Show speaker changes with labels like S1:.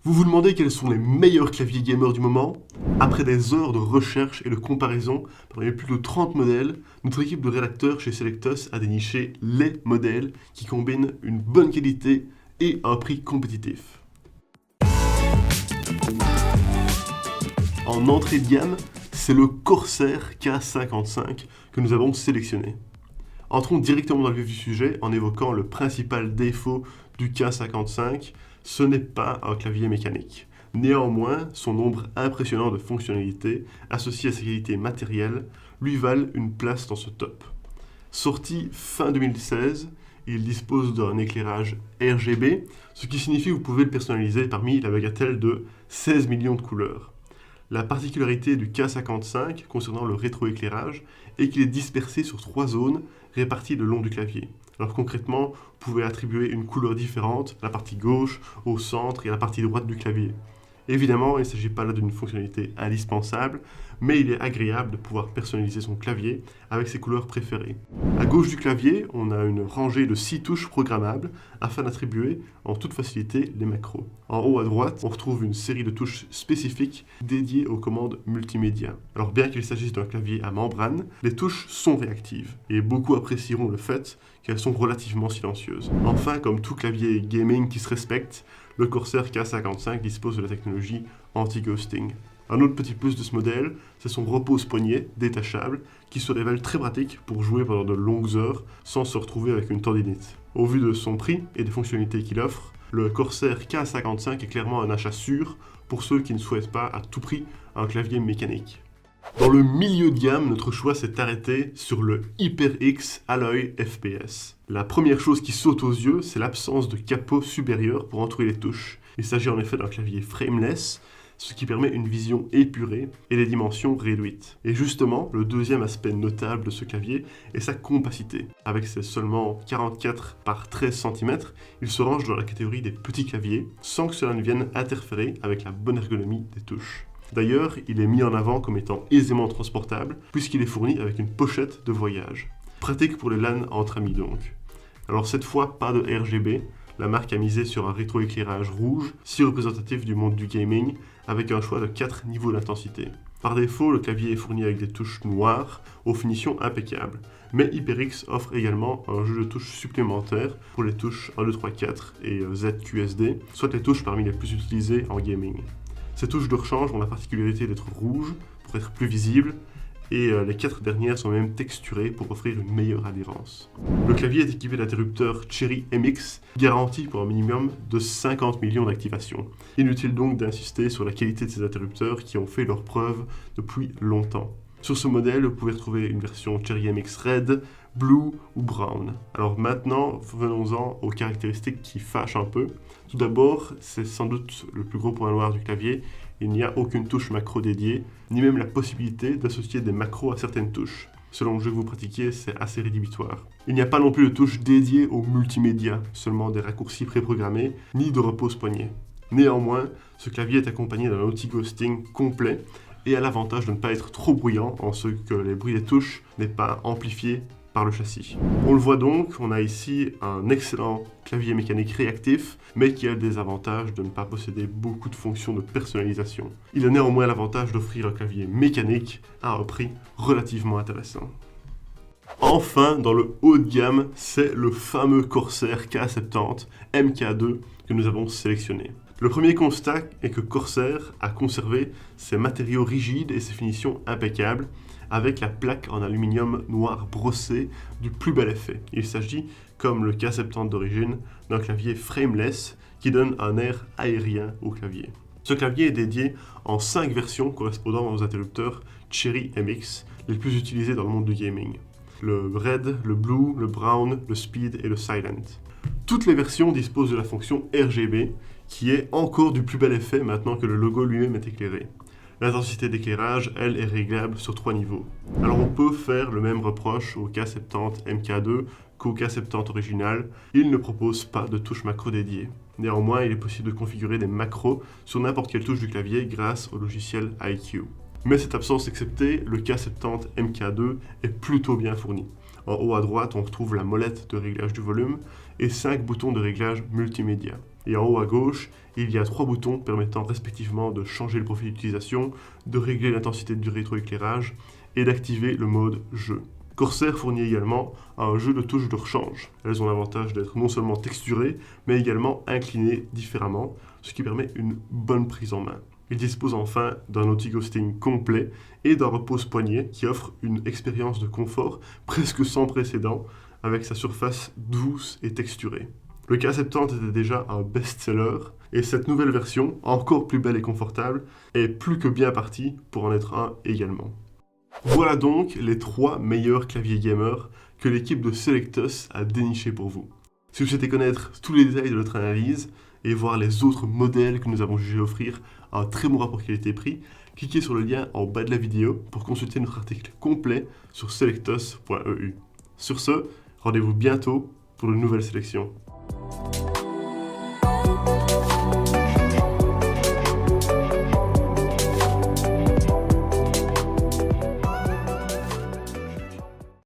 S1: Vous vous demandez quels sont les meilleurs claviers gamers du moment? Après des heures de recherche et de comparaison parmi plus de 30 modèles, notre équipe de rédacteurs chez Selectos a déniché les modèles qui combinent une bonne qualité et un prix compétitif. En entrée de gamme, c'est le Corsair K55 que nous avons sélectionné. Entrons directement dans le vif du sujet en évoquant le principal défaut du K55. Ce n'est pas un clavier mécanique. Néanmoins, son nombre impressionnant de fonctionnalités, associées à sa qualité matérielle, lui valent une place dans ce top. Sorti fin 2016, il dispose d'un éclairage RGB, ce qui signifie que vous pouvez le personnaliser parmi la bagatelle de 16 millions de couleurs. La particularité du K55 concernant le rétroéclairage est qu'il est dispersé sur 3 zones réparties le long du clavier. Alors concrètement, vous pouvez attribuer une couleur différente à la partie gauche, au centre et à la partie droite du clavier. Évidemment, il ne s'agit pas là d'une fonctionnalité indispensable, mais il est agréable de pouvoir personnaliser son clavier avec ses couleurs préférées. À gauche du clavier, on a une rangée de 6 touches programmables afin d'attribuer en toute facilité les macros. En haut à droite, on retrouve une série de touches spécifiques dédiées aux commandes multimédia. Alors bien qu'il s'agisse d'un clavier à membrane, les touches sont réactives et beaucoup apprécieront le fait qu'elles sont relativement silencieuses. Enfin, comme tout clavier gaming qui se respecte, le Corsair K55 dispose de la technologie anti-ghosting. Un autre petit plus de ce modèle, c'est son repose-poignet détachable qui se révèle très pratique pour jouer pendant de longues heures sans se retrouver avec une tendinite. Au vu de son prix et des fonctionnalités qu'il offre, le Corsair K55 est clairement un achat sûr pour ceux qui ne souhaitent pas à tout prix un clavier mécanique. Dans le milieu de gamme, notre choix s'est arrêté sur le HyperX Alloy FPS. La première chose qui saute aux yeux, c'est l'absence de capot supérieur pour entourer les touches. Il s'agit en effet d'un clavier frameless, ce qui permet une vision épurée et des dimensions réduites. Et justement, le deuxième aspect notable de ce clavier est sa compacité. Avec ses seulement 44 par 13 cm, il se range dans la catégorie des petits claviers, sans que cela ne vienne interférer avec la bonne ergonomie des touches. D'ailleurs, il est mis en avant comme étant aisément transportable, puisqu'il est fourni avec une pochette de voyage. Pratique pour les LAN entre amis donc. Alors cette fois, pas de RGB, la marque a misé sur un rétroéclairage rouge, si représentatif du monde du gaming, avec un choix de 4 niveaux d'intensité. Par défaut, le clavier est fourni avec des touches noires, aux finitions impeccables. Mais HyperX offre également un jeu de touches supplémentaires pour les touches 1, 2, 3, 4 et ZQSD, soit les touches parmi les plus utilisées en gaming. Ces touches de rechange ont la particularité d'être rouges pour être plus visibles et les 4 dernières sont même texturées pour offrir une meilleure adhérence. Le clavier est équipé d'interrupteurs Cherry MX garantis pour un minimum de 50 millions d'activations. Inutile donc d'insister sur la qualité de ces interrupteurs qui ont fait leurs preuves depuis longtemps. Sur ce modèle, vous pouvez retrouver une version Cherry MX Red, Blue ou Brown. Alors maintenant, venons-en aux caractéristiques qui fâchent un peu. Tout d'abord, c'est sans doute le plus gros point noir du clavier, il n'y a aucune touche macro dédiée, ni même la possibilité d'associer des macros à certaines touches. Selon le jeu que vous pratiquez, c'est assez rédhibitoire. Il n'y a pas non plus de touche dédiée au multimédia, seulement des raccourcis préprogrammés, ni de repose-poignet. Néanmoins, ce clavier est accompagné d'un anti-ghosting complet, et a l'avantage de ne pas être trop bruyant en ce que les bruits des touches n'est pas amplifié par le châssis. On le voit donc, on a ici un excellent clavier mécanique réactif, mais qui a le désavantage de ne pas posséder beaucoup de fonctions de personnalisation. Il a néanmoins l'avantage d'offrir un clavier mécanique à un prix relativement intéressant. Enfin, dans le haut de gamme, c'est le fameux Corsair K70 MK2 que nous avons sélectionné. Le premier constat est que Corsair a conservé ses matériaux rigides et ses finitions impeccables, avec la plaque en aluminium noir brossé du plus bel effet. Il s'agit, comme le K70 d'origine, d'un clavier frameless qui donne un air aérien au clavier. Ce clavier est dédié en 5 versions correspondant aux interrupteurs Cherry MX, les plus utilisés dans le monde du gaming. Le Red, le Blue, le Brown, le Speed et le Silent. Toutes les versions disposent de la fonction RGB, qui est encore du plus bel effet maintenant que le logo lui-même est éclairé. L'intensité d'éclairage, elle, est réglable sur 3 niveaux. Alors on peut faire le même reproche au K70 MK2 qu'au K70 original, il ne propose pas de touche macro dédiée. Néanmoins, il est possible de configurer des macros sur n'importe quelle touche du clavier grâce au logiciel iCue. Mais cette absence exceptée, le K70 MK2 est plutôt bien fourni. En haut à droite, on retrouve la molette de réglage du volume et 5 boutons de réglage multimédia. Et en haut à gauche, il y a 3 boutons permettant respectivement de changer le profil d'utilisation, de régler l'intensité du rétroéclairage et d'activer le mode jeu. Corsair fournit également un jeu de touches de rechange. Elles ont l'avantage d'être non seulement texturées, mais également inclinées différemment, ce qui permet une bonne prise en main. Il dispose enfin d'un anti-ghosting complet et d'un repose-poignet qui offre une expérience de confort presque sans précédent avec sa surface douce et texturée. Le K70 était déjà un best-seller et cette nouvelle version, encore plus belle et confortable, est plus que bien partie pour en être un également. Voilà donc les 3 meilleurs claviers gamer que l'équipe de Selectus a dénichés pour vous. Si vous souhaitez connaître tous les détails de notre analyse et voir les autres modèles que nous avons jugé offrir un très bon rapport qualité-prix, cliquez sur le lien en bas de la vidéo pour consulter notre article complet sur selectus.eu. Sur ce, rendez-vous bientôt pour de nouvelles sélections.